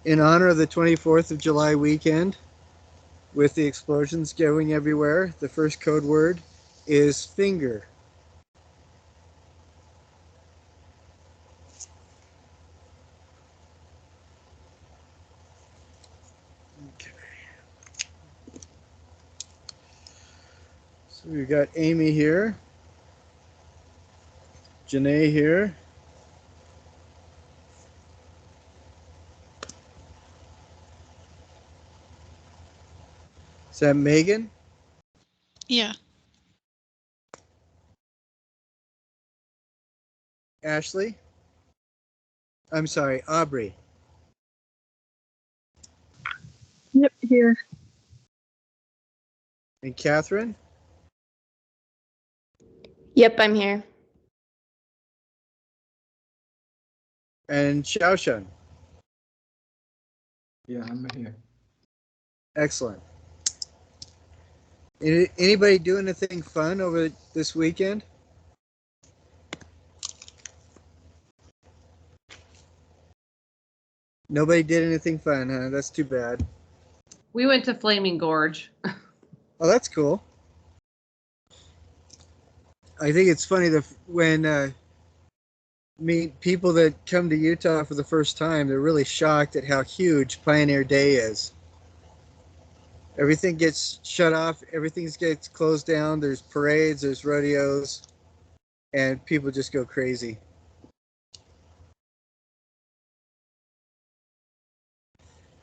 In honor of the 24th of July weekend, with the explosions going everywhere, the first code word is finger. Okay. So we've got Amy here, Janae here, is that Megan? Yeah. Ashley? I'm sorry, Aubrey. Yep, here. And Catherine? Yep, I'm here. And Xiaoshan? Yeah, I'm here. Excellent. Anybody do anything fun over this weekend? Nobody did anything fun, huh? That's too bad. We went to Flaming Gorge. Oh, that's cool. I think it's funny that when meet people that come to Utah for the first time, they're really shocked at how huge Pioneer Day is. Everything gets shut off, everything gets closed down. There's parades, there's rodeos, and people just go crazy.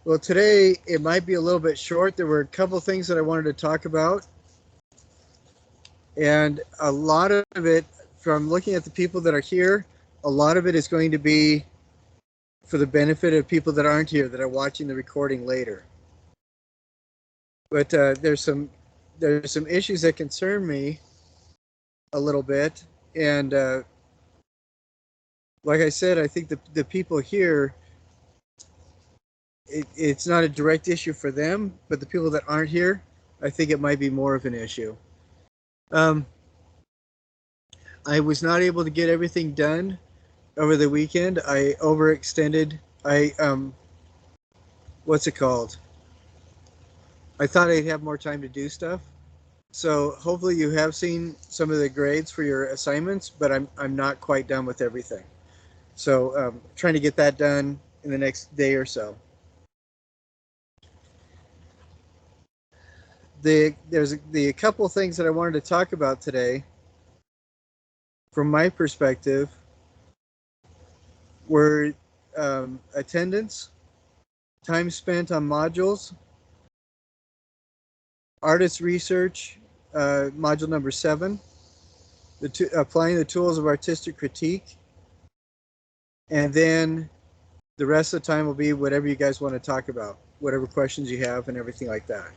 Well, today it might be a little bit short. There were a couple things that I wanted to talk about. And a lot of it, from looking at the people that are here, a lot of it is going to be for the benefit of people that aren't here, that are watching the recording later. But there's some issues that concern me a little bit. And like I said, I think the people here, it's not a direct issue for them, but the people that aren't here, I think it might be more of an issue. I was not able to get everything done over the weekend. I overextended. What's it called? I thought I'd have more time to do stuff. So hopefully you have seen some of the grades for your assignments, but I'm not quite done with everything. So trying to get that done in the next day or so. There's a couple things that I wanted to talk about today. From my perspective, were attendance, time spent on modules, artist research, module number 7, applying the tools of artistic critique, and then the rest of the time will be whatever you guys want to talk about, whatever questions you have and everything like that.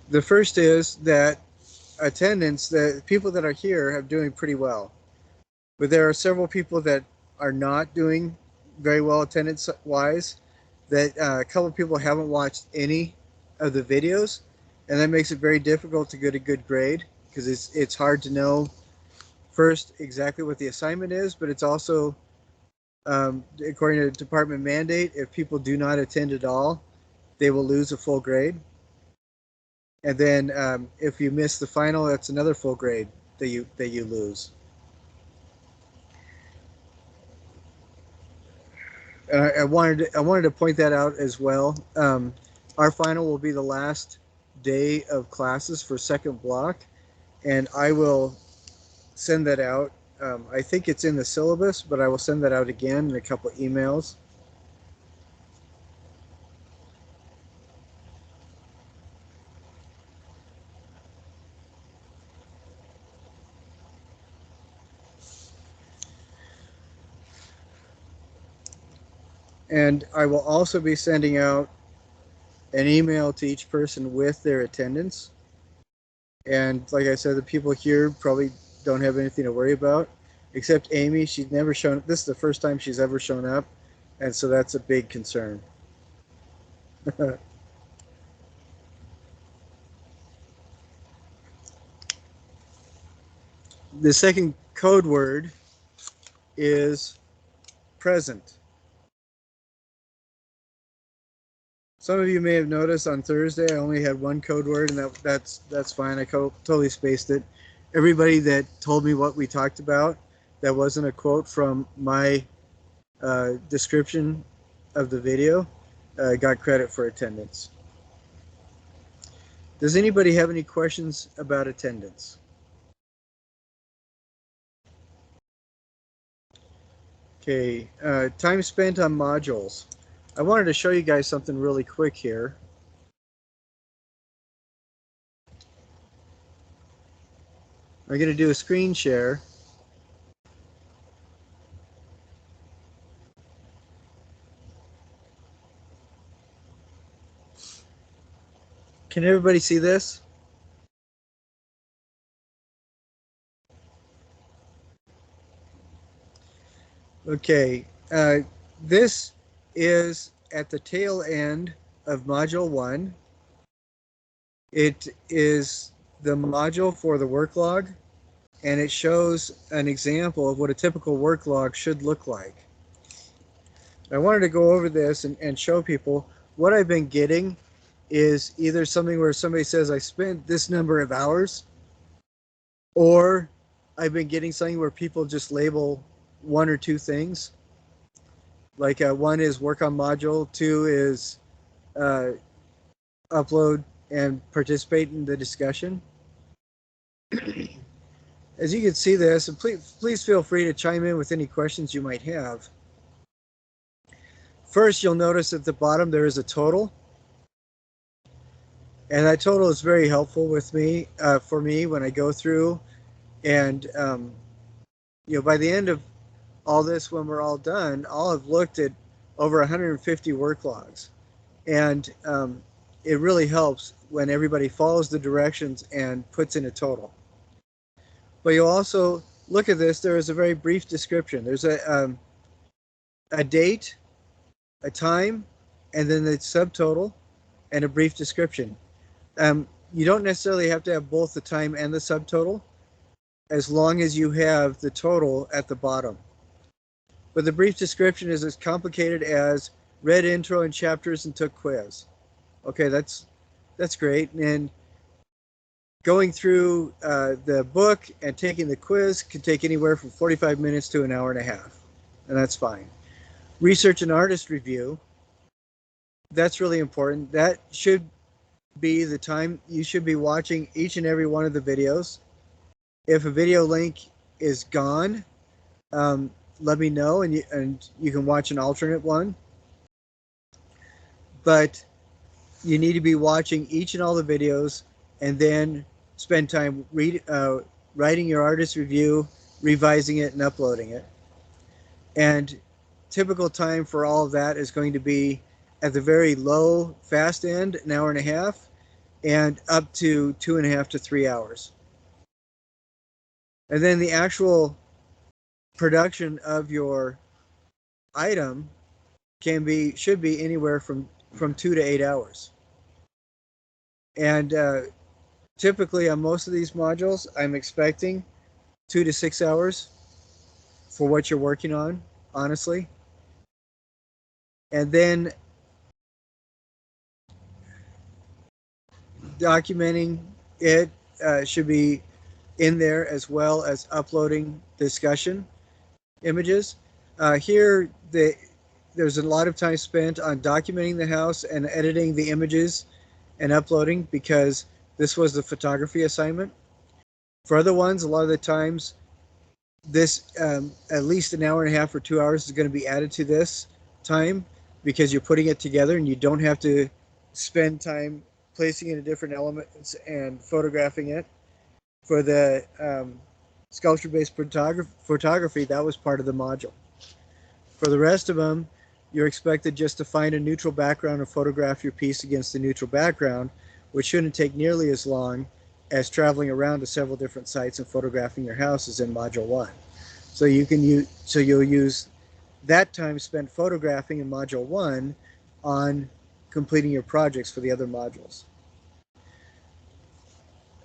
The first is that attendance, the people that are here are doing pretty well, but there are several people that are not doing very well attendance wise. That a couple of people haven't watched any of the videos, and that makes it very difficult to get a good grade, because it's hard to know first exactly what the assignment is, but it's also according to department mandate, if people do not attend at all, they will lose a full grade. And then if you miss the final, that's another full grade that you lose. And I wanted to point that out as well. Our final will be the last day of classes for second block, and I will send that out. I think it's in the syllabus, but I will send that out again in a couple of emails. And I will also be sending out an email to each person with their attendance. And like I said, the people here probably don't have anything to worry about, except Amy. She's never shown up. This is the first time she's ever shown up, and so that's a big concern. The second code word is present. Some of you may have noticed on Thursday I only had one code word, and that's fine. I totally spaced it. Everybody that told me what we talked about that wasn't a quote from my description of the video got credit for attendance. Does anybody have any questions about attendance? Okay, time spent on modules. I wanted to show you guys something really quick here. I'm going to do a screen share. Can everybody see this? Okay, this is at the tail end of Module 1. It is the module for the work log, and it shows an example of what a typical work log should look like. I wanted to go over this and show people what I've been getting is either something where somebody says I spent this number of hours, or I've been getting something where people just label one or two things. Like one is work on module, two is upload and participate in the discussion. As you can see this, and please feel free to chime in with any questions you might have. First, you'll notice at the bottom there is a total. And that total is very helpful with me, for me when I go through. And, you know, by the end of all this, when we're all done, I'll have looked at over 150 work logs. And it really helps when everybody follows the directions and puts in a total. But you'll also look at this, there is a very brief description. There's a date, a time, and then the subtotal, and a brief description. You don't necessarily have to have both the time and the subtotal, as long as you have the total at the bottom. But the brief description is as complicated as read intro and chapters and took quiz. Okay, that's great. And going through the book and taking the quiz can take anywhere from 45 minutes to an hour and a half, and that's fine. Research and artist review, that's really important. That should be the time you should be watching each and every one of the videos. If a video link is gone, let me know, and you can watch an alternate one. But you need to be watching each and all the videos, and then spend time writing your artist review, revising it, and uploading it. And typical time for all of that is going to be at the very low, fast end, an hour and a half, and up to 2.5 to 3 hours. And then the actual production of your item should be anywhere from 2 to 8 hours. And typically on most of these modules, I'm expecting 2 to 6 hours for what you're working on, honestly. And then documenting it should be in there, as well as uploading discussion images. Here, there's a lot of time spent on documenting the house and editing the images and uploading, because this was the photography assignment. For other ones, a lot of the times, this at least an hour and a half or 2 hours is going to be added to this time, because you're putting it together and you don't have to spend time placing it in different elements and photographing it. For the sculpture-based photography, that was part of the module. For the rest of them, you're expected just to find a neutral background and photograph your piece against the neutral background, which shouldn't take nearly as long as traveling around to several different sites and photographing your houses in Module 1. So you'll use that time spent photographing in Module 1 on completing your projects for the other modules.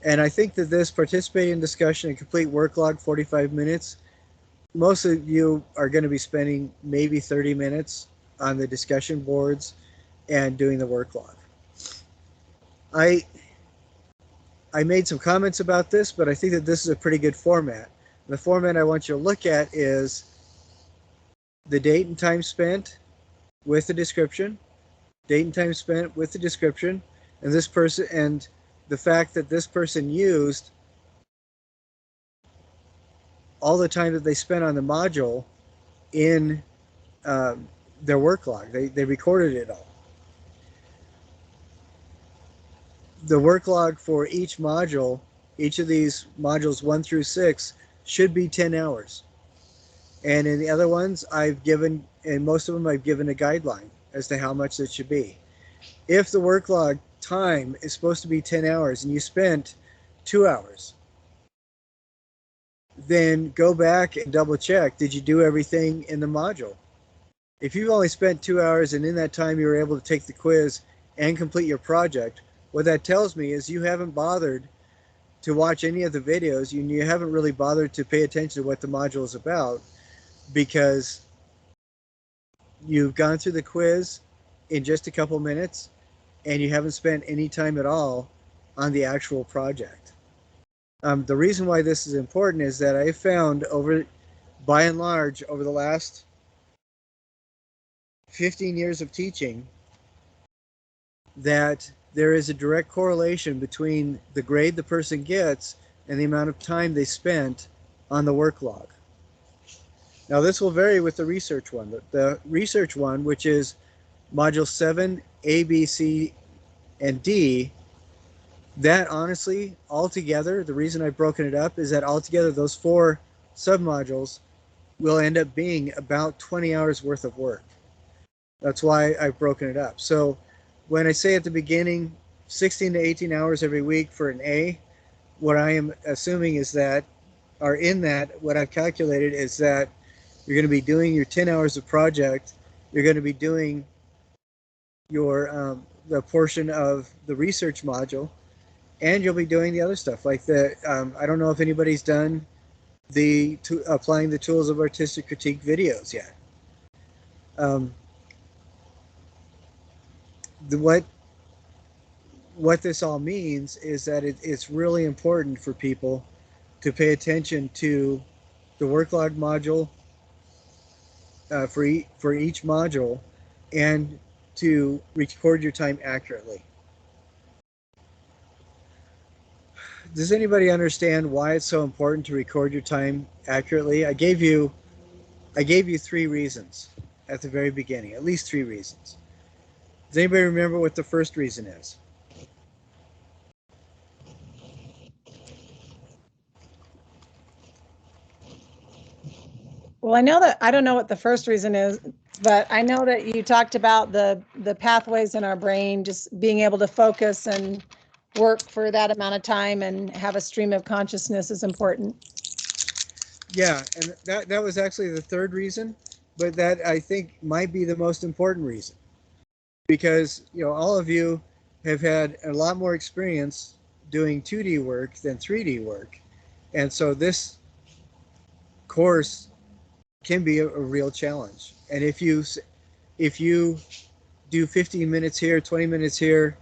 And I think that this participating in discussion and complete work log 45 minutes, most of you are going to be spending maybe 30 minutes on the discussion boards and doing the work log. I made some comments about this, but I think that this is a pretty good format. The format I want you to look at is the date and time spent with the description, date and time spent with the description, and this person, and the fact that this person used all the time that they spent on the module in their work log. They recorded it all. The work log for each module, each of these modules 1 through 6, should be 10 hours. And in the other ones, I've given, in most of them, I've given a guideline as to how much it should be. If the work log time is supposed to be 10 hours and you spent 2 hours, then go back and double check, did you do everything in the module? If you've only spent 2 hours and in that time you were able to take the quiz and complete your project, what that tells me is you haven't bothered to watch any of the videos, you haven't really bothered to pay attention to what the module is about, because you've gone through the quiz in just a couple minutes and you haven't spent any time at all on the actual project. The reason why this is important is that I found by and large, over the last 15 years of teaching, that there is a direct correlation between the grade the person gets and the amount of time they spent on the work log. Now this will vary with the research one. The research one, which is module 7, A, B, C, and D, that honestly, altogether, the reason I've broken it up is that altogether those 4 submodules will end up being about 20 hours worth of work. That's why I've broken it up. So when I say at the beginning 16 to 18 hours every week for an A, what I am assuming is that, or in that, what I've calculated is that you're going to be doing your 10 hours of project, you're going to be doing your the portion of the research module, and you'll be doing the other stuff like the I don't know if anybody's done the applying the tools of artistic critique videos yet. What this all means is that it's really important for people to pay attention to the work log module for each module, and to record your time accurately. Does anybody understand why it's so important to record your time accurately? I gave you 3 reasons at the very beginning, at least 3 reasons. Does anybody remember what the first reason is? Well, I know that I don't know what the first reason is, but I know that you talked about the pathways in our brain, just being able to focus and work for that amount of time and have a stream of consciousness is important. Yeah, and that was actually the third reason, but that I think might be the most important reason, because all of you have had a lot more experience doing 2D work than 3D work, and so this course can be a real challenge. And if you do 15 minutes here, 20 minutes here,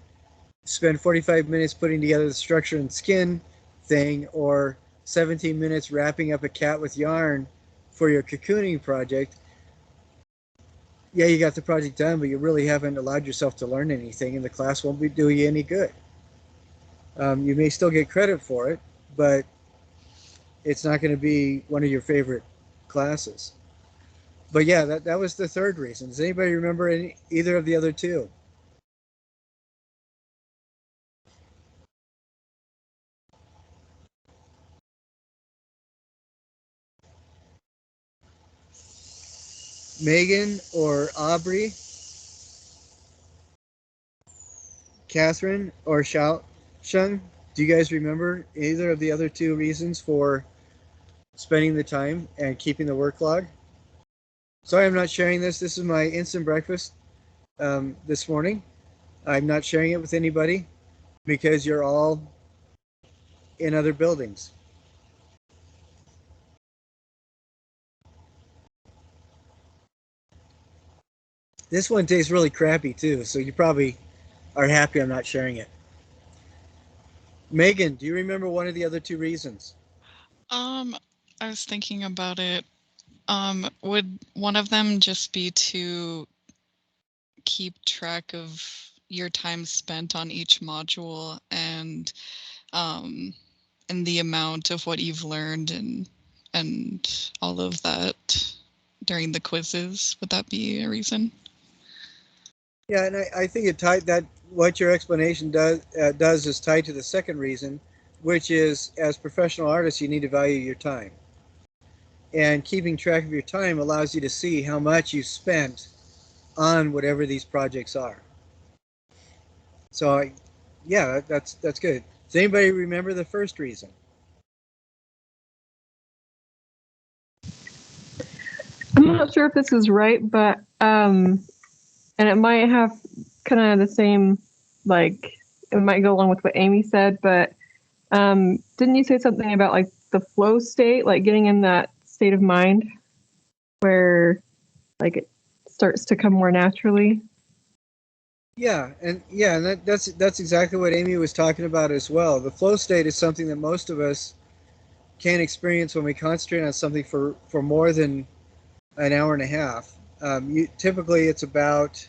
spend 45 minutes putting together the structure and skin thing, or 17 minutes wrapping up a cat with yarn for your cocooning project, yeah, you got the project done, but you really haven't allowed yourself to learn anything, and the class won't be doing you any good. You may still get credit for it, but it's not going to be one of your favorite classes. But yeah, that was the third reason. Does anybody remember either of the other 2? Megan or Aubrey, Catherine or Shung, do you guys remember either of the other 2 reasons for spending the time and keeping the work log? Sorry, I'm not sharing this. This is my instant breakfast this morning. I'm not sharing it with anybody because you're all in other buildings. This one tastes really crappy too, so you probably are happy I'm not sharing it. Megan, do you remember one of the other two reasons? Um, I was thinking about it. Would one of them just be to keep track of your time spent on each module um, and the amount of what you've learned and all of that during the quizzes? Would that be a reason? Yeah, and I think it tied that what your explanation does is tied to the second reason, which is as professional artists, you need to value your time. And keeping track of your time allows you to see how much you spent on whatever these projects are. So, yeah, that's good. Does anybody remember the first reason? I'm not sure if this is right, but and it might have kind of the same, like it might go along with what Amy said, but didn't you say something about like the flow state, like getting in that state of mind where like it starts to come more naturally? Yeah, and that's exactly what Amy was talking about as well. The flow state is something that most of us can't experience when we concentrate on something for more than an hour and a half. Typically, it's about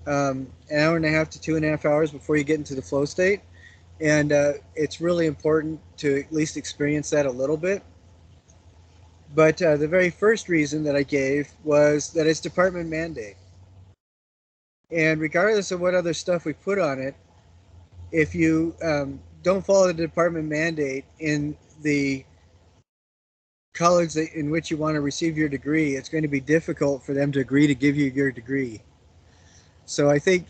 an hour and a half to 2.5 hours before you get into the flow state. And it's really important to at least experience that a little bit. But the very first reason that I gave was that it's department mandate. And regardless of what other stuff we put on it, if you don't follow the department mandate in the college in which you want to receive your degree, it's going to be difficult for them to agree to give you your degree. So I think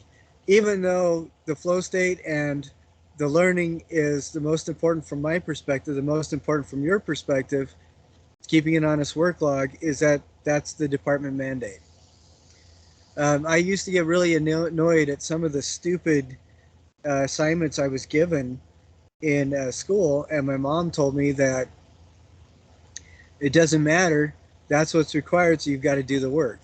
even though the flow state and the learning is the most important from my perspective, the most important from your perspective, keeping an honest work log is that's the department mandate. I used to get really annoyed at some of the stupid assignments I was given in school, and my mom told me that it doesn't matter, that's what's required, so you've got to do the work.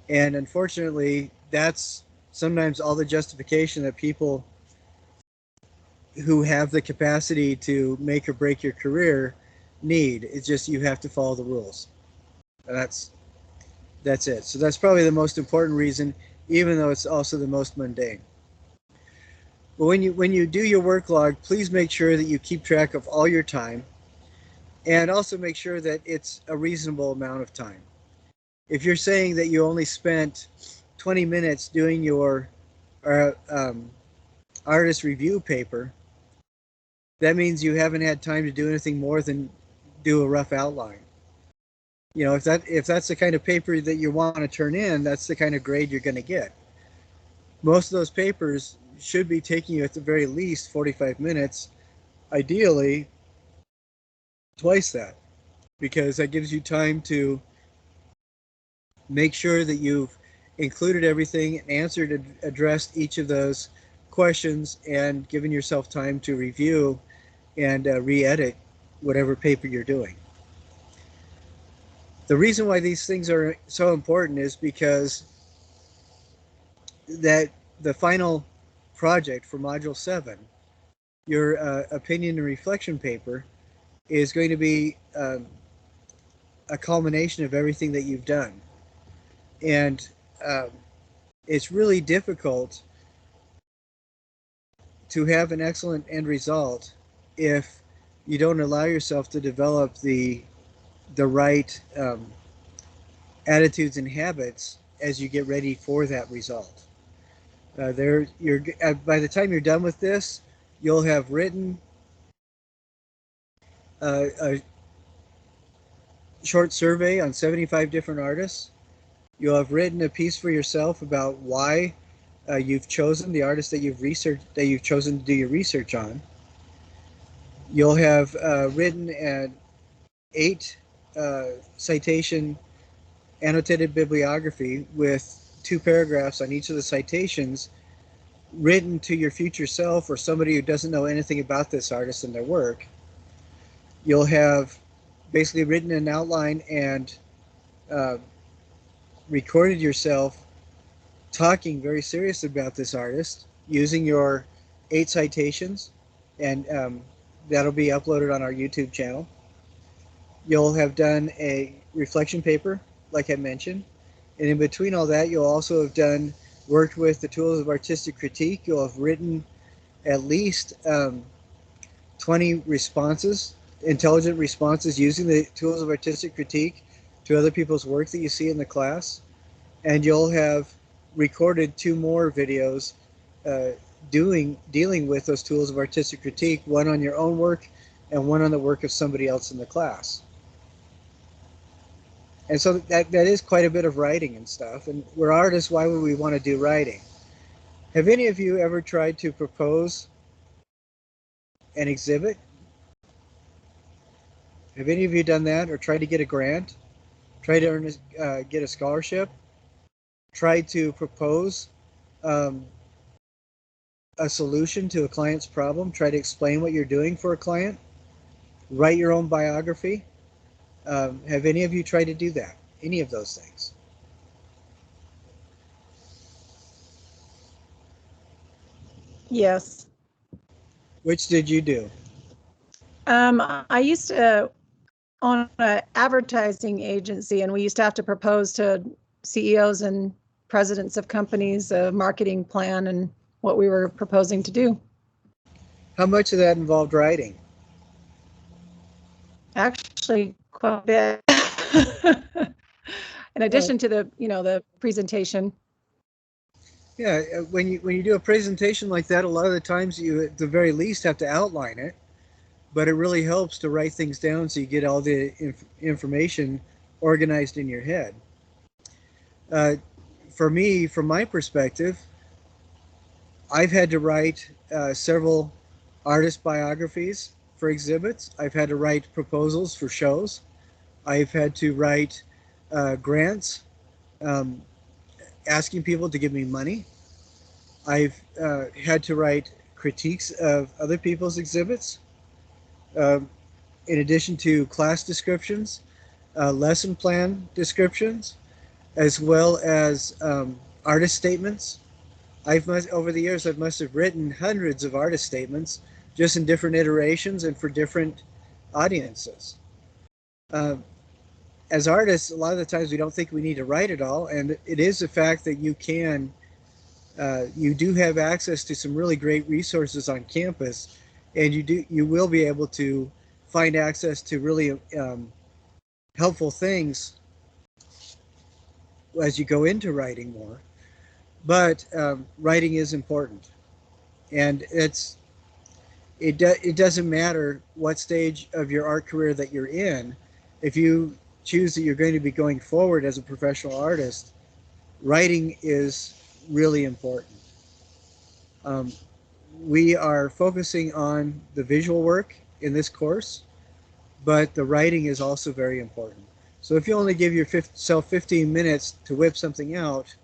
And unfortunately, that's sometimes all the justification that people who have the capacity to make or break your career need. It's just you have to follow the rules. That's it. So that's probably the most important reason, even though it's also the most mundane. But when you do your work log, please make sure that you keep track of all your time, and also make sure that it's a reasonable amount of time. If you're saying that you only spent 20 minutes doing your artist review paper, that means you haven't had time to do anything more than do a rough outline. You know, if that's the kind of paper that you want to turn in, that's the kind of grade you're going to get. Most of those papers should be taking you at the very least 45 minutes, ideally twice that, because that gives you time to make sure that you've included everything, answered and addressed each of those questions, and given yourself time to review and re-edit whatever paper you're doing. The reason why these things are so important is because that the final project for Module 7, your opinion and reflection paper, is going to be a culmination of everything that you've done. And it's really difficult to have an excellent end result if you don't allow yourself to develop the right attitudes and habits as you get ready for that result. By the time you're done with this, you'll have written a short survey on 75 different artists. You'll have written a piece for yourself about why you've chosen the artist that you've chosen to do your research on. You'll have written an 8 citation annotated bibliography with 2 paragraphs on each of the citations written to your future self or somebody who doesn't know anything about this artist and their work. You'll have basically written an outline and recorded yourself talking very seriously about this artist using your 8 citations, and that'll be uploaded on our YouTube channel. You'll have done a reflection paper, like I mentioned, and in between all that, you'll also have worked with the tools of artistic critique. You'll have written at least 20 responses, intelligent responses using the tools of artistic critique to other people's work that you see in the class. And you'll have recorded 2 more videos dealing with those tools of artistic critique, one on your own work and one on the work of somebody else in the class. And so that is quite a bit of writing and stuff. And we're artists, why would we want to do writing? Have any of you ever tried to propose an exhibit? Have any of you done that, or tried to get a grant? Try to get a scholarship? Try to propose a solution to a client's problem? Try to explain what you're doing for a client? Write your own biography? Have any of you tried to do that? Any of those things? Yes. Which did you do? I used to own an advertising agency, and we used to have to propose to CEOs and presidents of companies a marketing plan and what we were proposing to do. How much of that involved writing? Actually, quite a bit. In addition to the presentation. Yeah, when you do a presentation like that, a lot of the times you at the very least have to outline it, but it really helps to write things down so you get all the information organized in your head. For me, from my perspective, I've had to write several artist biographies for exhibits. I've had to write proposals for shows. I've had to write grants, asking people to give me money. I've had to write critiques of other people's exhibits, in addition to class descriptions, lesson plan descriptions, as well as artist statements. Over the years, I must have written hundreds of artist statements, just in different iterations and for different audiences. As artists, a lot of the times we don't think we need to write it all, and it is the fact that you do have access to some really great resources on campus, and you will be able to find access to really helpful things as you go into writing more. But writing is important, and it doesn't matter what stage of your art career that you're in. If you choose that you're going to be going forward as a professional artist, writing is really important. We are focusing on the visual work in this course, but the writing is also very important. So if you only give yourself 15 minutes to whip something out,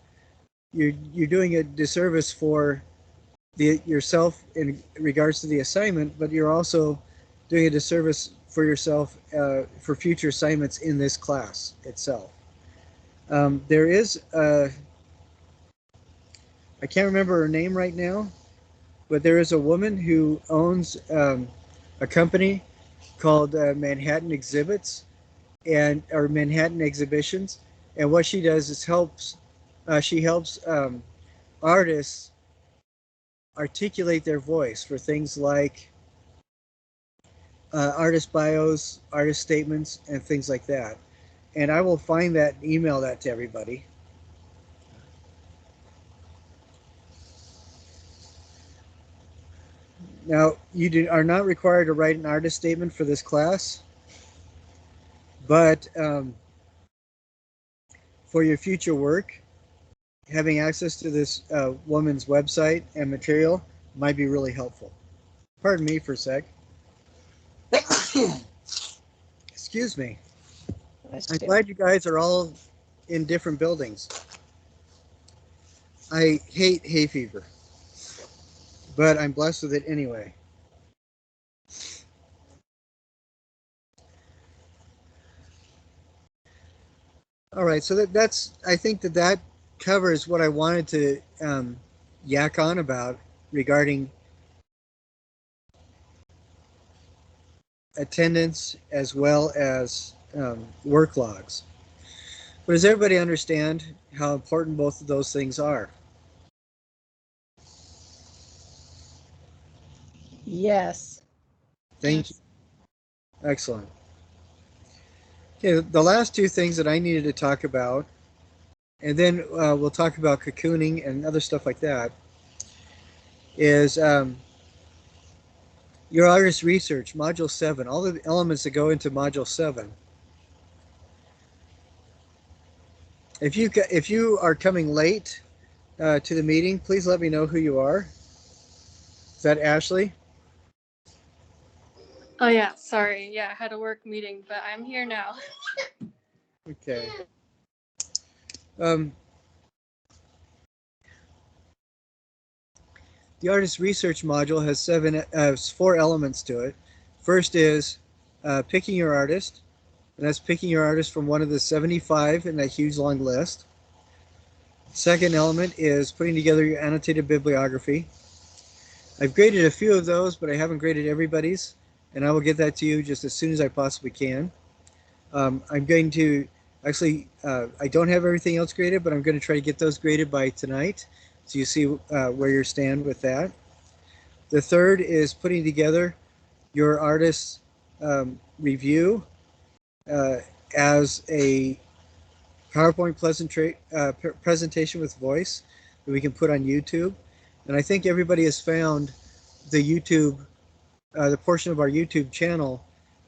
you're doing a disservice for yourself in regards to the assignment, but you're also doing a disservice for yourself for future assignments in this class itself. There is I can't remember her name right now, but there is a woman who owns a company called Manhattan Exhibits or Manhattan Exhibitions, and what she does is she helps artists articulate their voice for things like artist bios, artist statements, and things like that. And I will find that and email that to everybody. Now, you are not required to write an artist statement for this class, but for your future work, having access to this woman's website and material might be really helpful. Pardon me for a sec. Excuse me. I'm glad you guys are all in different buildings. I hate hay fever, but I'm blessed with it anyway. All right, so that's I think that covers what I wanted to yak on about regarding attendance as well as work logs. But does everybody understand how important both of those things are? Yes. Thank Yes. you. Excellent. Okay, the last two things that I needed to talk about, and then we'll talk about cocooning and other stuff like that, is your artist research, Module 7, all the elements that go into Module 7. If you are coming late to the meeting, please let me know who you are. Is that Ashley? Oh yeah, sorry. Yeah, I had a work meeting, but I'm here now. Okay. Um, the artist research module has 4 elements to it. First is picking your artist, and that's picking your artist from one of the 75 in that huge long list. Second element is putting together your annotated bibliography. I've graded a few of those, but I haven't graded everybody's, and I will get that to you just as soon as I possibly can. I'm going to actually, I don't have everything else graded, but I'm going to try to get those graded by tonight, so you see where you stand with that. The third is putting together your artist's review as a PowerPoint presentation with voice that we can put on YouTube. And I think everybody has found the YouTube, the portion of our YouTube channel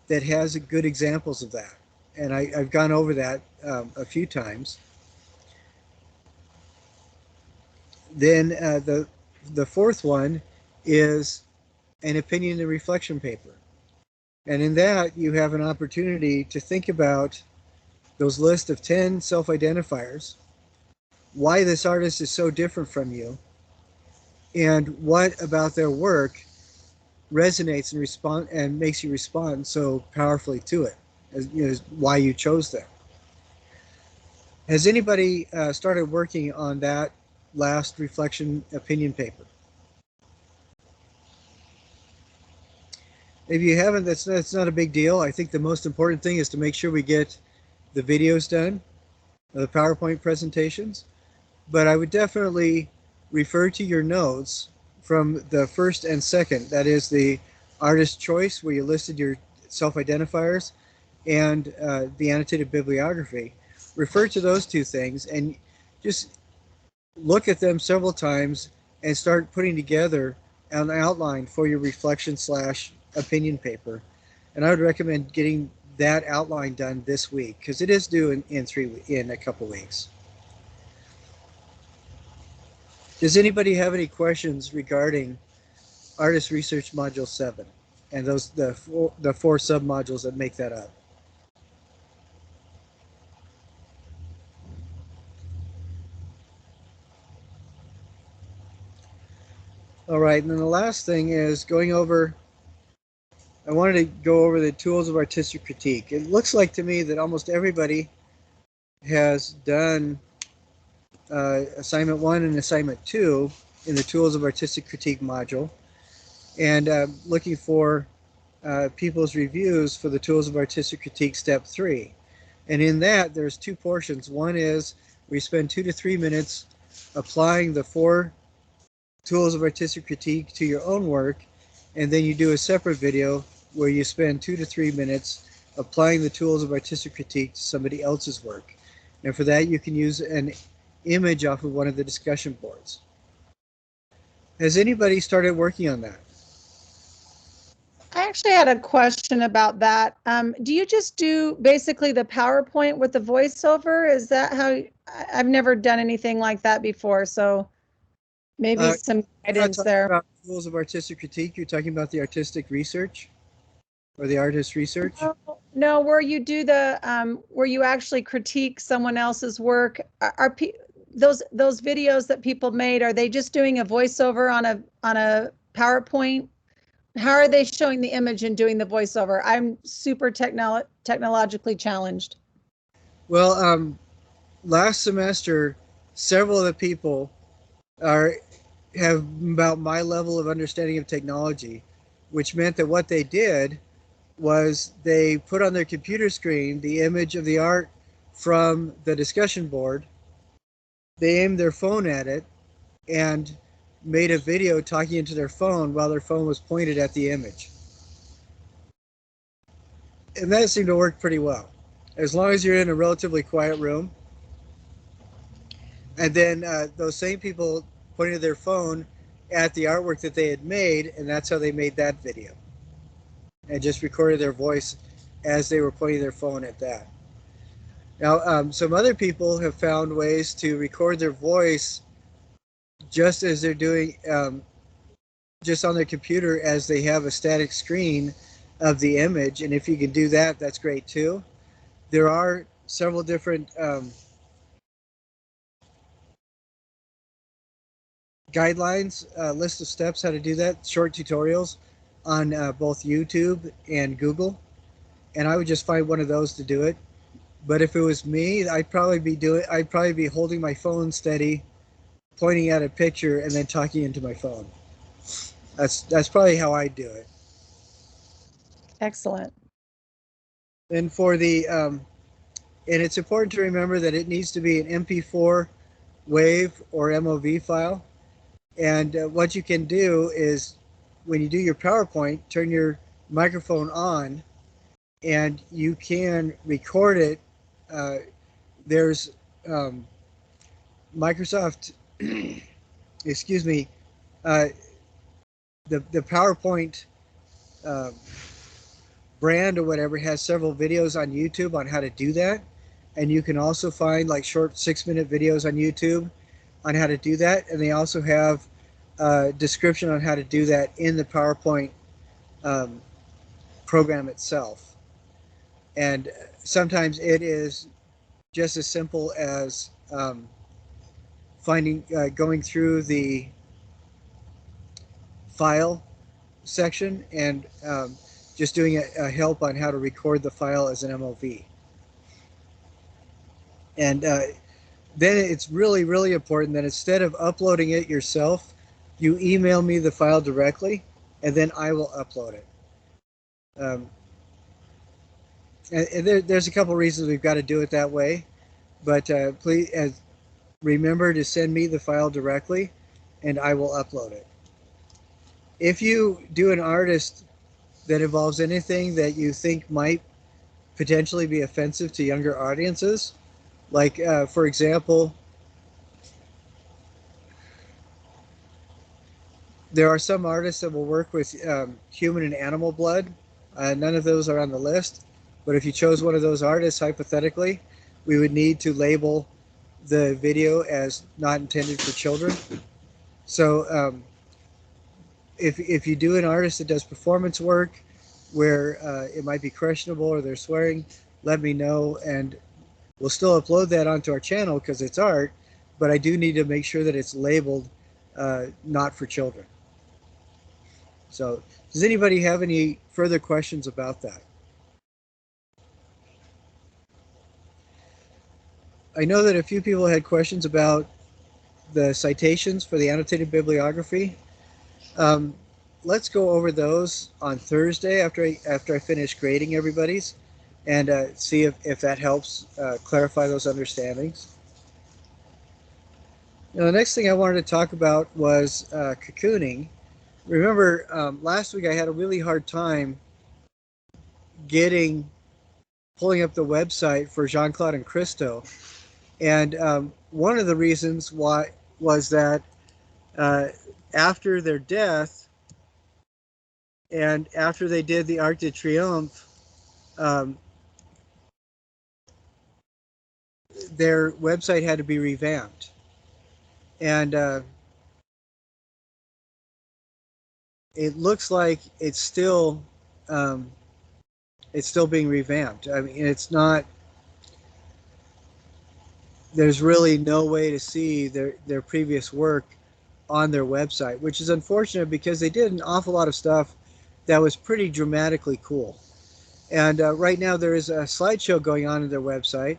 that has good examples of that. And I've gone over that a few times. Then the fourth one is an opinion and reflection paper. And in that, you have an opportunity to think about those list of 10 self-identifiers, why this artist is so different from you, and what about their work resonates and makes you respond so powerfully to it, as you know, why you chose them. Has anybody started working on that last reflection opinion paper? If you haven't, that's not a big deal. I think the most important thing is to make sure we get the videos done, the PowerPoint presentations. But I would definitely refer to your notes from the first and second. That is the artist choice, where you listed your self-identifiers, and the annotated bibliography. Refer to those two things and just look at them several times and start putting together an outline for your reflection / opinion paper. And I would recommend getting that outline done this week, because it is due in a couple weeks. Does anybody have any questions regarding Artist Research Module 7 and the four sub-modules that make that up? All right, and then the last thing is I wanted to go over the tools of artistic critique. It looks like to me that almost everybody has done assignment 1 and assignment 2 in the tools of artistic critique module, and looking for people's reviews for the tools of artistic critique step 3. And in that, there's 2 portions. One is we spend 2 to 3 minutes applying the 4 tools of artistic critique to your own work, and then you do a separate video where you spend 2 to 3 minutes applying the tools of artistic critique to somebody else's work. And for that, you can use an image off of one of the discussion boards. Has anybody started working on that? I actually had a question about that. Do you just do basically the PowerPoint with the voiceover? Is that how I've never done anything like that before, so maybe some You're not guidance talking there. about tools of artistic critique. You're talking about the artistic research or the artist research. No, where you do where you actually critique someone else's work. Those videos that people made, are they just doing a voiceover on a PowerPoint? How are they showing the image and doing the voiceover? I'm super technologically challenged. Well, last semester, several of the people have about my level of understanding of technology, which meant that what they did was they put on their computer screen the image of the art from the discussion board. They aimed their phone at it and made a video talking into their phone while their phone was pointed at the image. And that seemed to work pretty well, as long as you're in a relatively quiet room. And then those same people pointed their phone at the artwork that they had made, and that's how they made that video. And just recorded their voice as they were pointing their phone at that. Now, some other people have found ways to record their voice just as they're doing, just on their computer as they have a static screen of the image. And if you can do that, that's great too. There are several different guidelines, list of steps how to do that, short tutorials on both YouTube and Google. And I would just find one of those to do it. But if it was me, I'd probably be holding my phone steady, pointing at a picture, and then talking into my phone. That's probably how I'd do it. Excellent. And for the and it's important to remember that it needs to be an MP4 WAV or MOV file. And what you can do is, when you do your PowerPoint, turn your microphone on, and you can record it. There's Microsoft, excuse me, the PowerPoint brand or whatever has several videos on YouTube on how to do that. And you can also find like short 6-minute videos on YouTube on how to do that. And they also have a description on how to do that in the PowerPoint program itself. And sometimes it is just as simple as going through the file section and just doing a help on how to record the file as an MOV. And then it's really, really important that instead of uploading it yourself, you email me the file directly, and then I will upload it. And there's a couple reasons we've got to do it that way, but please remember to send me the file directly, and I will upload it. If you do an artist that involves anything that you think might potentially be offensive to younger audiences, like for example, there are some artists that will work with human and animal blood. None of those are on the list, but if you chose one of those artists, hypothetically, we would need to label the video as not intended for children. So if you do an artist that does performance work where it might be questionable or they're swearing, let me know, and we'll still upload that onto our channel because it's art, but I do need to make sure that it's labeled not for children. So does anybody have any further questions about that? I know that a few people had questions about the citations for the annotated bibliography. Let's go over those on Thursday after I finish grading everybody's, and see if that helps clarify those understandings. Now, the next thing I wanted to talk about was cocooning. Remember, last week I had a really hard time pulling up the website for Jean-Claude and Christo, and one of the reasons why was that after their death and after they did the Arc de Triomphe, their website had to be revamped, and it looks like it's still being revamped. I mean, it's not. There's really no way to see their previous work on their website, which is unfortunate because they did an awful lot of stuff that was pretty dramatically cool. And right now there is a slideshow going on their website,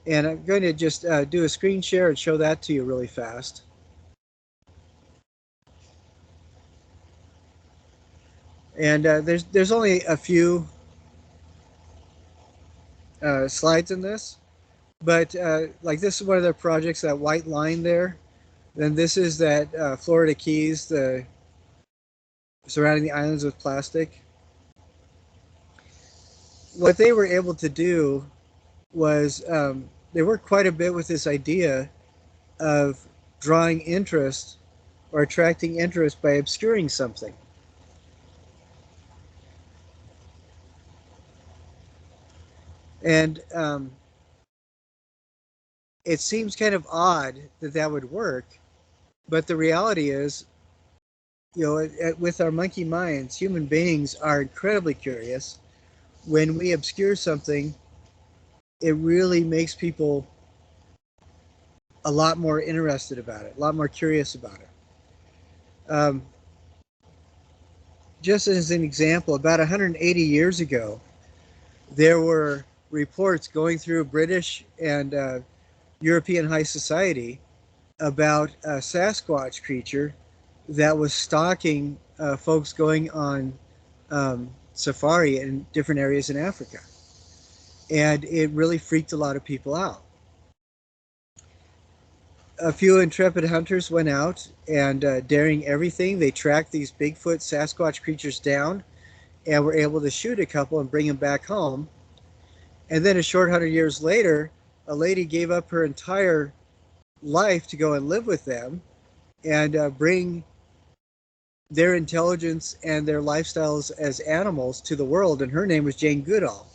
And I'm going to just do a screen share and show that to you really fast. And there's only a few slides in this, but like this is one of their projects, that white line there. Then this is that Florida Keys, the surrounding the islands with plastic. What they were able to do was they worked quite a bit with this idea of drawing interest or attracting interest by obscuring something. And it seems kind of odd that that would work, but the reality is, you know, with our monkey minds, human beings are incredibly curious. When we obscure something, it really makes people a lot more interested about it, a lot more curious about it. Just as an example, about 180 years ago, there were reports going through British and European high society about a Sasquatch creature that was stalking folks going on safari in different areas in Africa. And it really freaked a lot of people out. A few intrepid hunters went out and daring everything, they tracked these Bigfoot Sasquatch creatures down and were able to shoot a couple and bring them back home. And then a short 100 years later, a lady gave up her entire life to go and live with them and bring their intelligence and their lifestyles as animals to the world, and her name was Jane Goodall.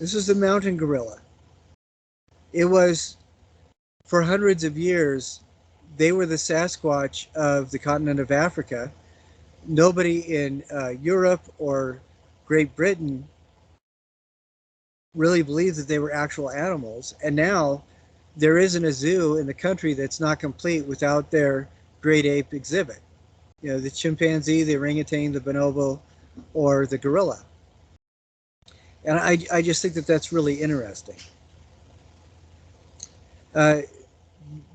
This was the mountain gorilla. It was, for hundreds of years, they were the Sasquatch of the continent of Africa. Nobody in Europe or Great Britain really believed that they were actual animals, and now there isn't a zoo in the country that's not complete without their great ape exhibit. You know, the chimpanzee, the orangutan, the bonobo, or the gorilla. And I just think that that's really interesting. The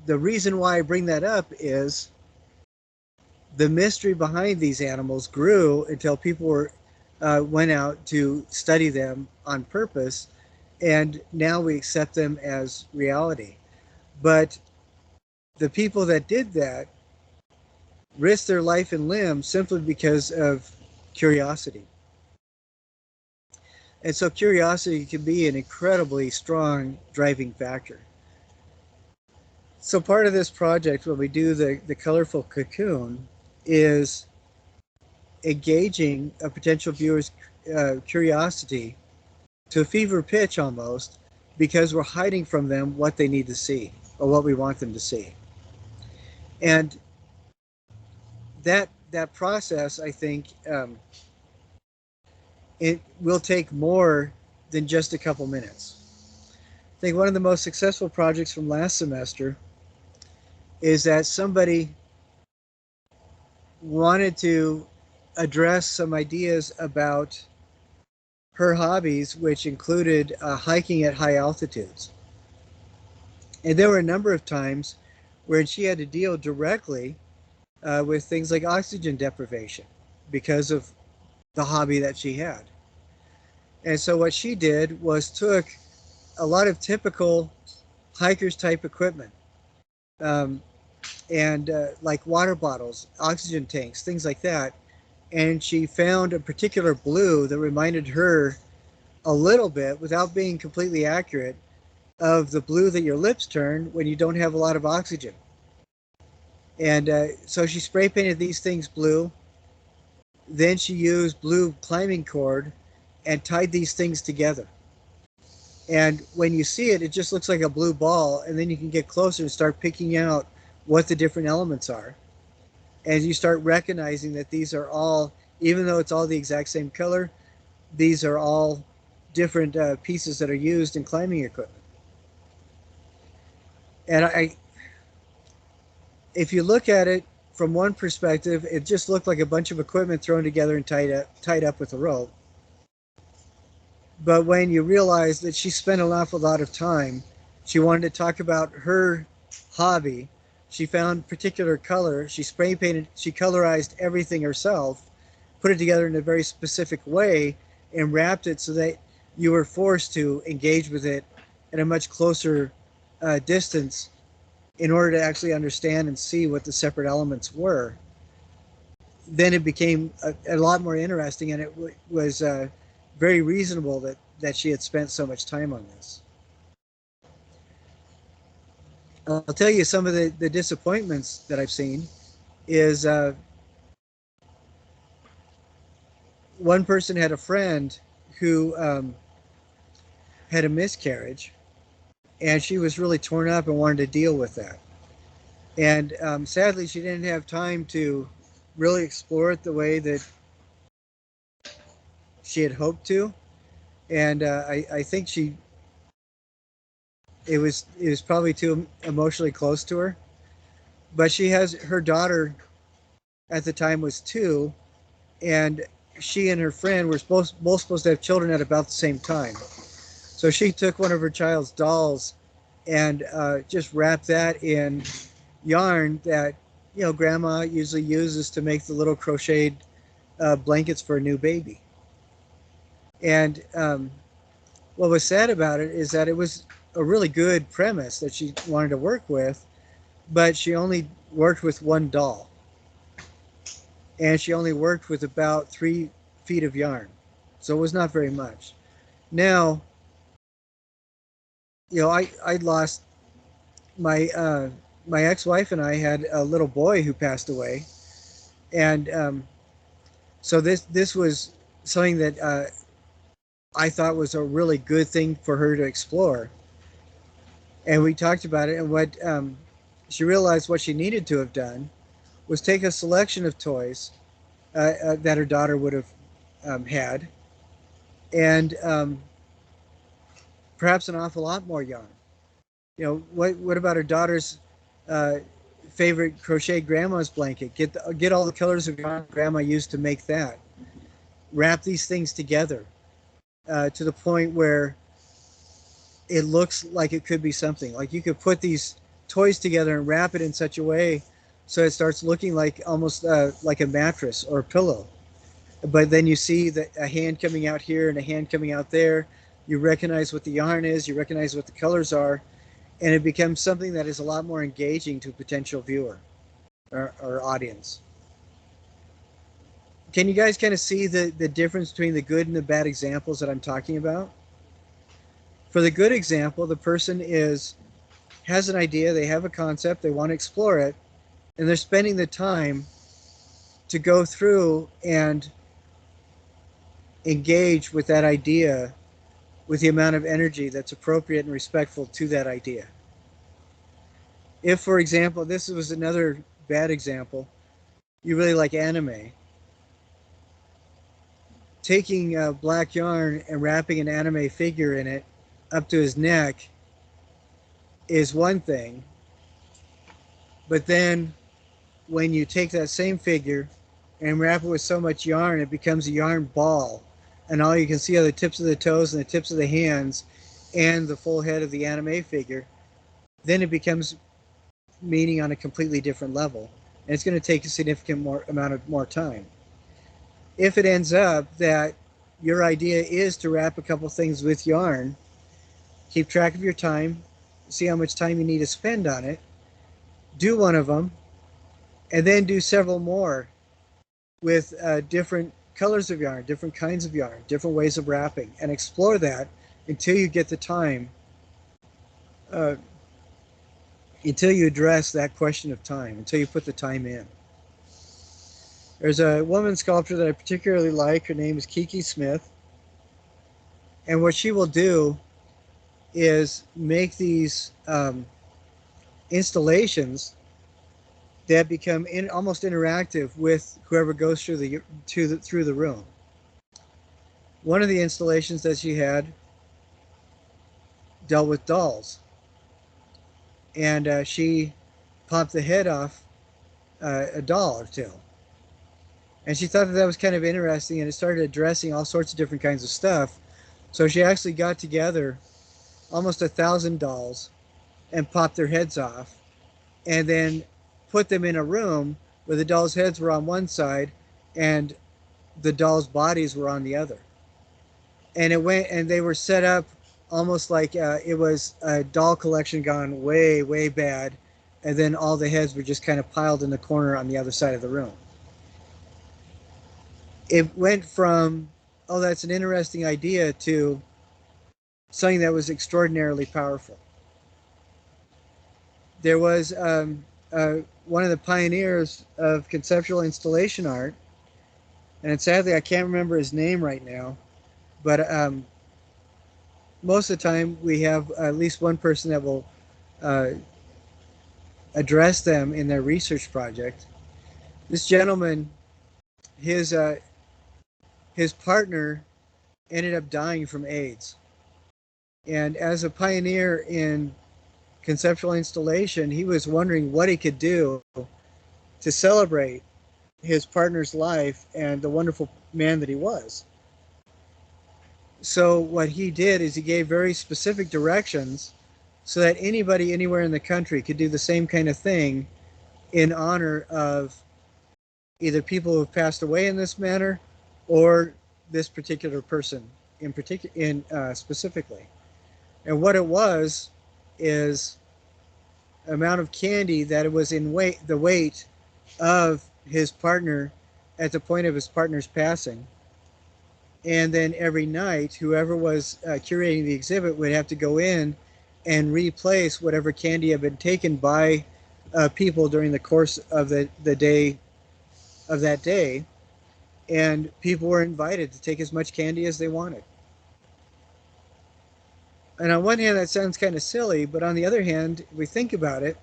reason why I bring that up is the mystery behind these animals grew until people went out to study them on purpose, and now we accept them as reality. But the people that did that risked their life and limb simply because of curiosity. And so curiosity can be an incredibly strong driving factor. So part of this project, when we do the colorful cocoon, is engaging a potential viewer's curiosity to a fever pitch almost, because we're hiding from them what they need to see or what we want them to see. And that process, I think, it will take more than just a couple minutes. I think one of the most successful projects from last semester is that somebody wanted to address some ideas about her hobbies, which included hiking at high altitudes. And there were a number of times where she had to deal directly with things like oxygen deprivation because of the hobby that she had. And so what she did was took a lot of typical hikers type equipment, and like water bottles, oxygen tanks, things like that. And she found a particular blue that reminded her a little bit, without being completely accurate, of the blue that your lips turn when you don't have a lot of oxygen. And so she spray painted these things blue. Then she used blue climbing cord and tied these things together. And when you see it, it just looks like a blue ball, and then you can get closer and start picking out what the different elements are. And you start recognizing that these are all, even though it's all the exact same color, these are all different pieces that are used in climbing equipment. And if you look at it from one perspective, it just looked like a bunch of equipment thrown together and tied up with a rope. But when you realize that she spent an awful lot of time she wanted to talk about her hobby. She found particular color. She spray painted, she colorized everything herself, put it together in a very specific way, and wrapped it so that you were forced to engage with it at a much closer distance in order to actually understand and see what the separate elements were. Then it became a lot more interesting, and it was very reasonable that she had spent so much time on this. I'll tell you some of the disappointments that I've seen is one person had a friend who had a miscarriage, and she was really torn up and wanted to deal with that. And sadly, she didn't have time to really explore it the way that she had hoped to. And I think it was probably too emotionally close to her. But she has her daughter at the time was 2, and she and her friend were both supposed to have children at about the same time. So she took one of her child's dolls and just wrapped that in yarn that grandma usually uses to make the little crocheted blankets for a new baby. And what was sad about it is that it was a really good premise that she wanted to work with, but she only worked with one doll, and she only worked with about 3 feet of yarn, so it was not very much. Now, I lost my my ex-wife, and I had a little boy who passed away, and so this was something that I thought was a really good thing for her to explore. And we talked about it, and what she realized what she needed to have done was take a selection of toys that her daughter would have had, and perhaps an awful lot more yarn. What about her daughter's favorite crochet grandma's blanket? Get all the colors of yarn grandma used to make that. Wrap these things together to the point where it looks like it could be something. Like you could put these toys together and wrap it in such a way so it starts looking like almost like a mattress or a pillow. But then you see a hand coming out here and a hand coming out there. You recognize what the yarn is, you recognize what the colors are, and it becomes something that is a lot more engaging to a potential viewer or audience. Can you guys kind of see the difference between the good and the bad examples that I'm talking about? For the good example, the person has an idea, they have a concept, they want to explore it, and they're spending the time to go through and engage with that idea with the amount of energy that's appropriate and respectful to that idea. If, for example, this was another bad example, you really like anime, taking black yarn and wrapping an anime figure in it up to his neck is one thing, but then when you take that same figure and wrap it with so much yarn, it becomes a yarn ball, and all you can see are the tips of the toes and the tips of the hands and the full head of the anime figure. Then it becomes meaning on a completely different level, and it's going to take a significant amount of more time. If it ends up that your idea is to wrap a couple things with yarn, keep track of your time, see how much time you need to spend on it, do one of them, and then do several more with different colors of yarn, different kinds of yarn, different ways of wrapping, and explore that until you get the time, until you address that question of time, until you put the time in. There's a woman sculptor that I particularly like. Her name is Kiki Smith. And what she will do is make these installations that become almost interactive with whoever goes through the room. One of the installations that she had dealt with dolls, and she popped the head off a doll or 2, and she thought that was kind of interesting, and it started addressing all sorts of different kinds of stuff. So she actually got together almost 1,000 dolls and pop their heads off, and then put them in a room where the dolls' heads were on one side and the dolls' bodies were on the other. And they were set up almost like it was a doll collection gone way, way bad, and then all the heads were just kind of piled in the corner on the other side of the room. It went from, oh, that's an interesting idea, to something that was extraordinarily powerful. There was one of the pioneers of conceptual installation art, and sadly I can't remember his name right now, but most of the time we have at least one person that will address them in their research project. This gentleman, his partner ended up dying from AIDS. And as a pioneer in conceptual installation, he was wondering what he could do to celebrate his partner's life and the wonderful man that he was. So what he did is he gave very specific directions so that anybody anywhere in the country could do the same kind of thing in honor of either people who have passed away in this manner or this particular person specifically. And what it was is amount of candy that it was in the weight of his partner at the point of his partner's passing. And then every night, whoever was curating the exhibit would have to go in and replace whatever candy had been taken by people during the course of the day of that day. And people were invited to take as much candy as they wanted. And on one hand, that sounds kind of silly, but on the other hand, if we think about it,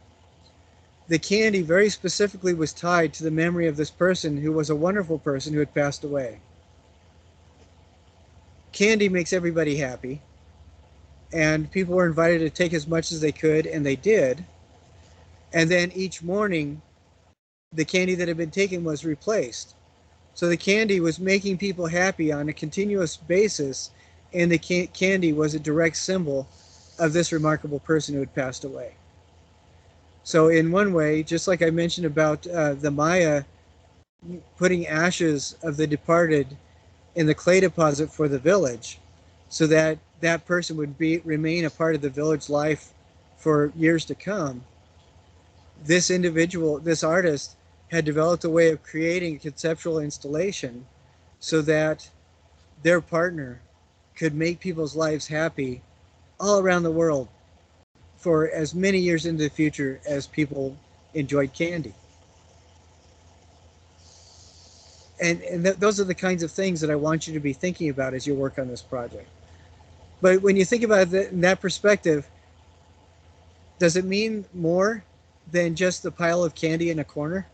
the candy very specifically was tied to the memory of this person who was a wonderful person who had passed away. Candy makes everybody happy, and people were invited to take as much as they could, and they did. And then each morning, the candy that had been taken was replaced. So the candy was making people happy on a continuous basis, and the candy was a direct symbol of this remarkable person who had passed away. So in one way, just like I mentioned about the Maya putting ashes of the departed in the clay deposit for the village, so that that person would remain a part of the village life for years to come, this individual, this artist, had developed a way of creating a conceptual installation so that their partner could make people's lives happy all around the world for as many years into the future as people enjoyed candy. And those are the kinds of things that I want you to be thinking about as you work on this project. But when you think about it in that perspective, does it mean more than just the pile of candy in a corner?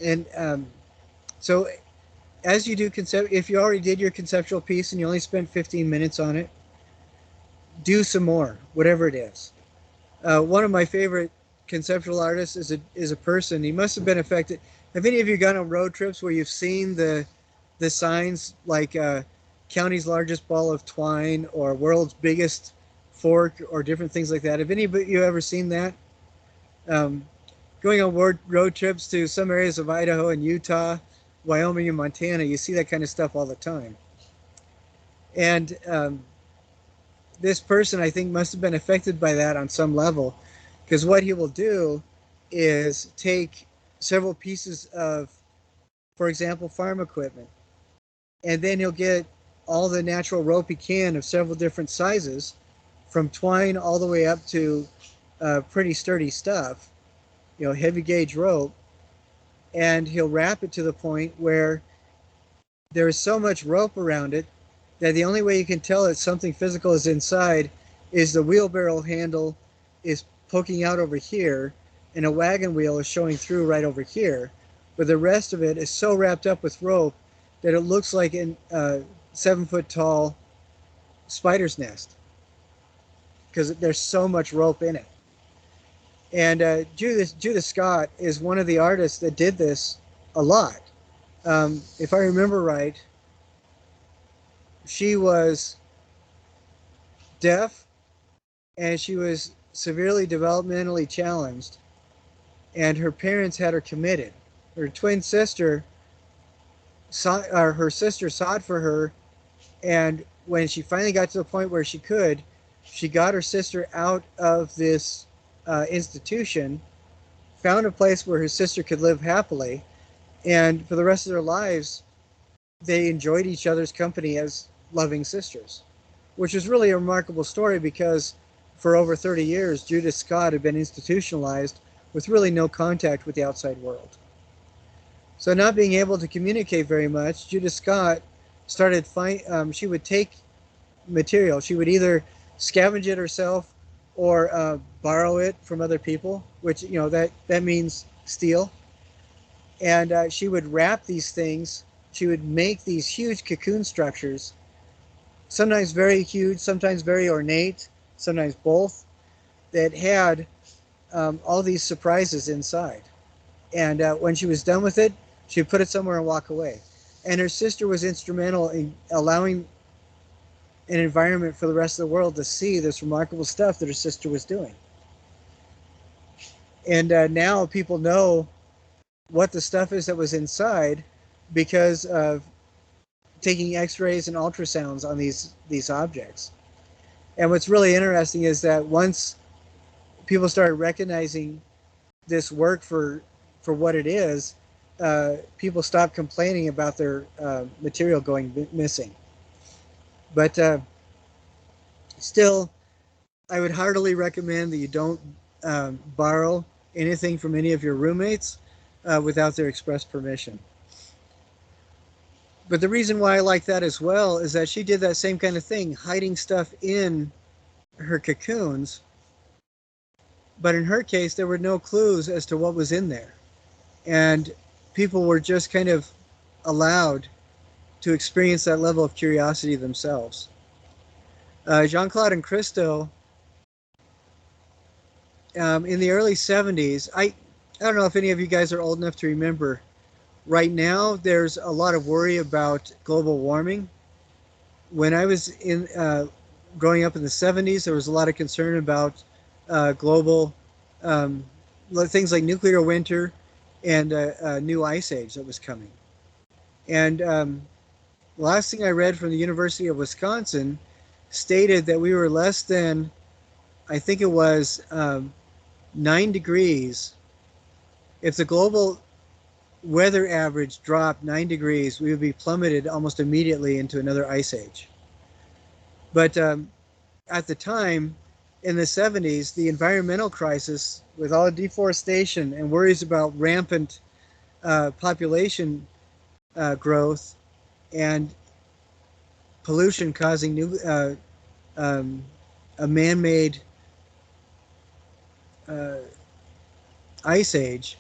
And so as you do if you already did your conceptual piece and you only spent 15 minutes on it, do some more, whatever it is. One of my favorite conceptual artists is a person. He must have been affected. Have any of you gone on road trips where you've seen the signs like county's largest ball of twine or world's biggest fork or different things like that? Have any of you ever seen that? Going on road trips to some areas of Idaho and Utah, Wyoming and Montana, you see that kind of stuff all the time. And this person, I think, must have been affected by that on some level, because what he will do is take several pieces of, for example, farm equipment, and then he'll get all the natural rope he can of several different sizes, from twine all the way up to pretty sturdy stuff, heavy gauge rope, and he'll wrap it to the point where there is so much rope around it that the only way you can tell that something physical is inside is the wheelbarrow handle is poking out over here and a wagon wheel is showing through right over here, but the rest of it is so wrapped up with rope that it looks like a 7-foot tall spider's nest because there's so much rope in it. And Judith Scott is one of the artists that did this a lot. If I remember right, she was deaf and she was severely developmentally challenged, and her parents had her committed. Her twin sister her sister sought for her, and when she finally got to the point where she could, she got her sister out of this institution, found a place where her sister could live happily, and for the rest of their lives, they enjoyed each other's company as loving sisters, which is really a remarkable story because for over 30 years, Judith Scott had been institutionalized with really no contact with the outside world. So not being able to communicate very much, Judith Scott started she would take material. She would either scavenge it herself or borrow it from other people, which, you know, that means steal. And she would wrap these things. She would make these huge cocoon structures, sometimes very huge, sometimes very ornate, sometimes both, that had all these surprises inside. And when she was done with it, she would put it somewhere and walk away. And her sister was instrumental in allowing an environment for the rest of the world to see this remarkable stuff that her sister was doing. And now people know what the stuff is that was inside because of taking x-rays and ultrasounds on these objects. And what's really interesting is that once people started recognizing this work for what it is, people stopped complaining about their material going missing. But still, I would heartily recommend that you don't borrow anything from any of your roommates without their express permission. But the reason why I like that as well is that she did that same kind of thing, hiding stuff in her cocoons. But in her case, there were no clues as to what was in there. And people were just kind of allowed to experience that level of curiosity themselves. Jean-Claude and Christo, in the early 70s, I don't know if any of you guys are old enough to remember. Right now, there's a lot of worry about global warming. When I was growing up in the 70s, there was a lot of concern about global things like nuclear winter and a new ice age that was coming. And the last thing I read from the University of Wisconsin stated that we were less than, I think it was 9 degrees. If the global weather average dropped 9 degrees, we would be plummeted almost immediately into another ice age. But at the time, in the 70s, the environmental crisis, with all the deforestation and worries about rampant population growth and pollution causing new a man-made ice age,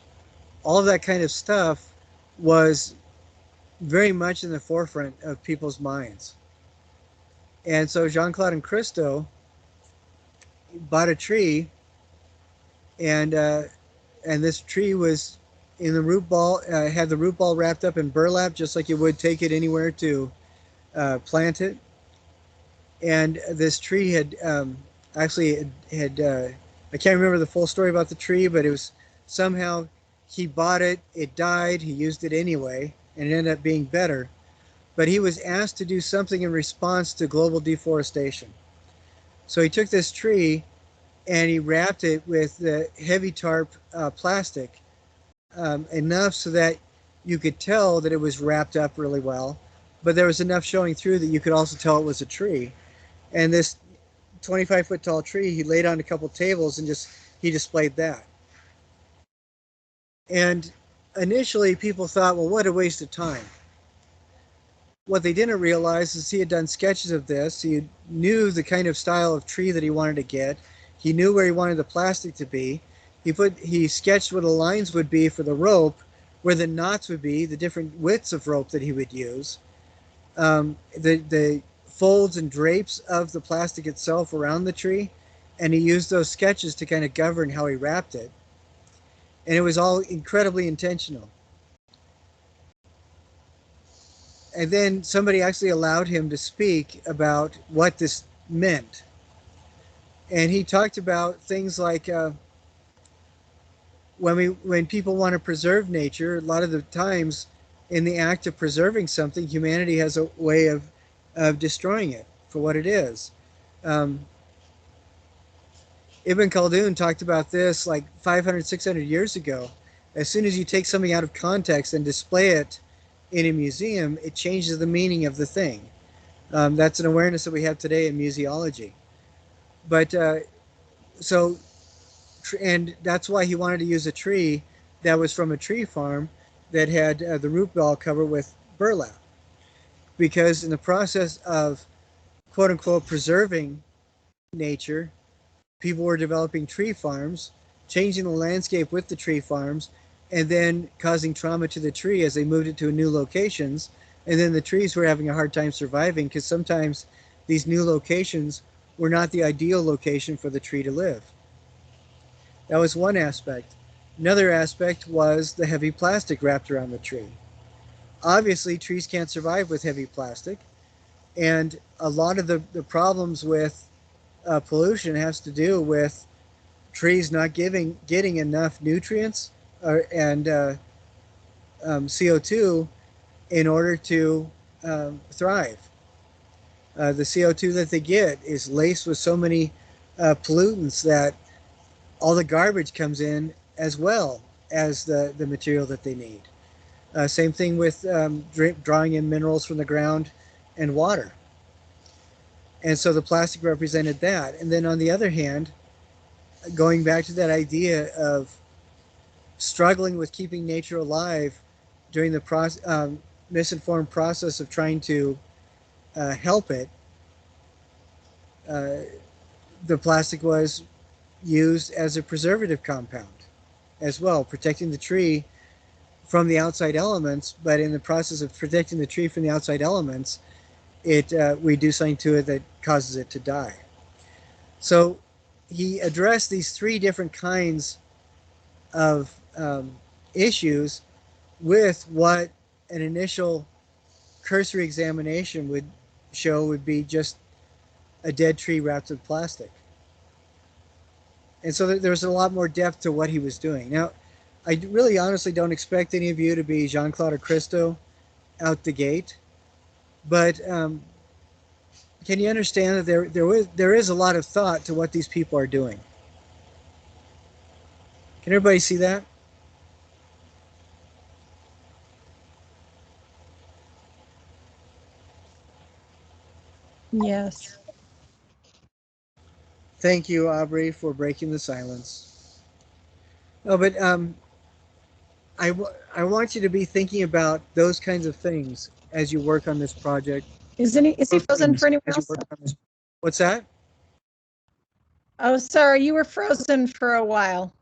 all of that kind of stuff was very much in the forefront of people's minds. And so Jean-Claude and Christo bought a tree, and this tree was in the root ball, had the root ball wrapped up in burlap, just like you would take it anywhere to plant it. And this tree had actually had I can't remember the full story about the tree, but it was somehow he bought it, it died, he used it anyway, and it ended up being better. But he was asked to do something in response to global deforestation. So he took this tree and he wrapped it with the heavy tarp plastic, enough so that you could tell that it was wrapped up really well, but there was enough showing through that you could also tell it was a tree. And this 25-foot tall tree, he laid on a couple tables and he displayed that. And initially people thought, well, what a waste of time. What they didn't realize is he had done sketches of this. He knew the kind of style of tree that he wanted to get. He knew where he wanted the plastic to be. He sketched what the lines would be for the rope, where the knots would be, the different widths of rope that he would use, the folds and drapes of the plastic itself around the tree, and he used those sketches to kind of govern how he wrapped it. And it was all incredibly intentional. and then somebody actually allowed him to speak about what this meant. And he talked about things like when people want to preserve nature, a lot of the times in the act of preserving something, humanity has a way of destroying it for what it is. Um, Ibn Khaldun talked about this like 500, 600 years ago. As soon as you take something out of context and display it in a museum, it changes the meaning of the thing. That's an awareness that we have today in museology. But so, and that's why he wanted to use a tree that was from a tree farm that had the root ball covered with burlap. Because in the process of quote unquote preserving nature, people were developing tree farms, changing the landscape with the tree farms, and then causing trauma to the tree as they moved it to new locations. And then the trees were having a hard time surviving because sometimes these new locations were not the ideal location for the tree to live. That was one aspect. Another aspect was the heavy plastic wrapped around the tree. Obviously, trees can't survive with heavy plastic, and a lot of the problems with pollution has to do with trees not getting enough nutrients and CO2 in order to thrive. The CO2 that they get is laced with so many pollutants that all the garbage comes in as well as the material that they need. Same thing with drawing in minerals from the ground and water. And so the plastic represented that. And then on the other hand, going back to that idea of struggling with keeping nature alive during the misinformed process of trying to help it, the plastic was used as a preservative compound as well, protecting the tree from the outside elements. But in the process of protecting the tree from the outside elements, we do something to it that causes it to die. So he addressed these three different kinds of issues with what an initial cursory examination would show would be just a dead tree wrapped in plastic. And so there's a lot more depth to what he was doing. Now, I really honestly don't expect any of you to be Jean-Claude or Christo out the gate, but can you understand that there is a lot of thought to what these people are doing? Can everybody see that? Yes. Thank you, Aubrey, for breaking the silence. No, but I want you to be thinking about those kinds of things as you work on this project. Is he frozen for anyone else? What's that? Oh, sorry, you were frozen for a while.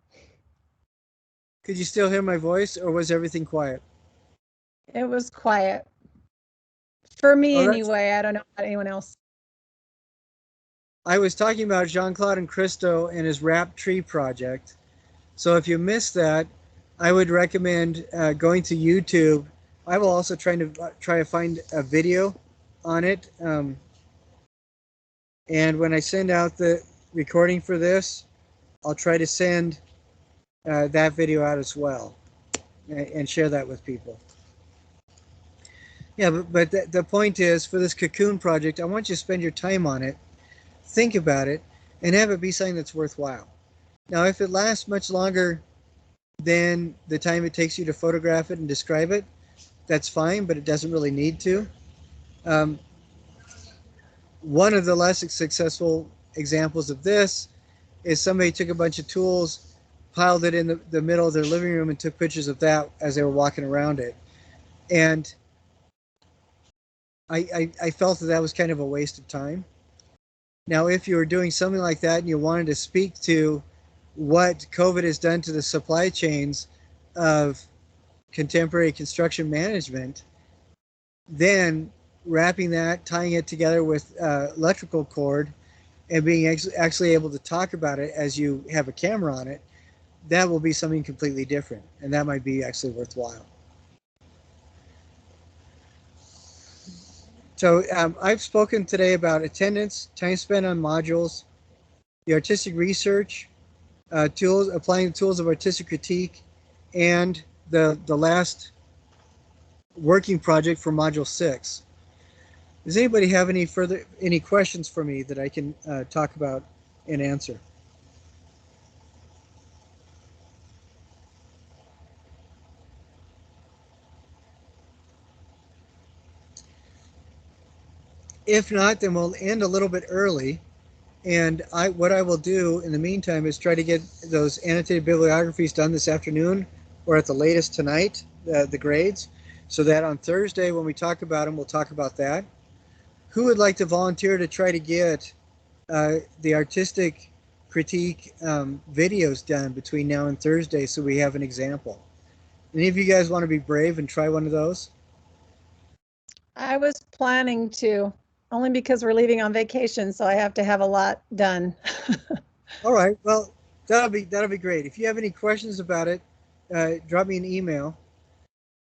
Could you still hear my voice, or was everything quiet? It was quiet. For me, Oh, anyway. I don't know about anyone else. I was talking about Jean-Claude and Christo and his Wrap Tree project. So if you missed that, I would recommend going to YouTube. I will also try to find a video on it. And when I send out the recording for this, I'll try to send that video out as well and share that with people. Yeah, but the point is, for this Cocoon project, I want you to spend your time on it, think about it, and have it be something that's worthwhile. Now, if it lasts much longer than the time it takes you to photograph it and describe it, that's fine, but it doesn't really need to. One of the less successful examples of this is somebody took a bunch of tools, piled it in the middle of their living room, and took pictures of that as they were walking around it. And I felt that was kind of a waste of time. Now, if you were doing something like that and you wanted to speak to what COVID has done to the supply chains of contemporary construction management, then wrapping that, tying it together with electrical cord, and being actually able to talk about it as you have a camera on it, that will be something completely different, and that might be actually worthwhile. So I've spoken today about attendance, time spent on modules, the artistic research, tools, applying the tools of artistic critique, and the last working project for Module 6. Does anybody have any questions for me that I can talk about and answer? If not, then we'll end a little bit early. And what I will do in the meantime is try to get those annotated bibliographies done this afternoon or at the latest tonight, the grades, so that on Thursday when we talk about them, we'll talk about that. Who would like to volunteer to try to get the artistic critique videos done between now and Thursday so we have an example? Any of you guys want to be brave and try one of those? I was planning to, only because we're leaving on vacation, so I have to have a lot done. All right. Well, that'll be great. If you have any questions about it, drop me an email.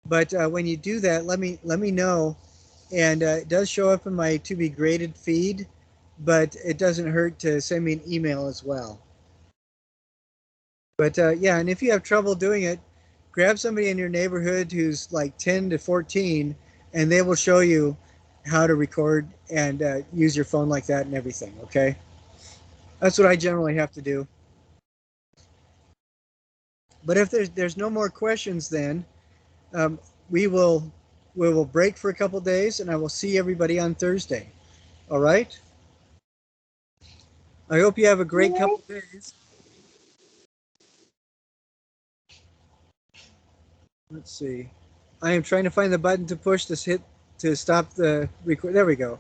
But when you do that, let me know. And it does show up in my to be graded feed, but it doesn't hurt to send me an email as well. But yeah, and if you have trouble doing it, grab somebody in your neighborhood who's like 10 to 14, and they will show you how to record and use your phone like that and everything. Okay, that's what I generally have to do. But if there's no more questions, then we will break for a couple days, and I will see everybody on Thursday. All right. I hope you have a great couple days. Let's see. I am trying to find the button to push this hit to stop the record. There we go.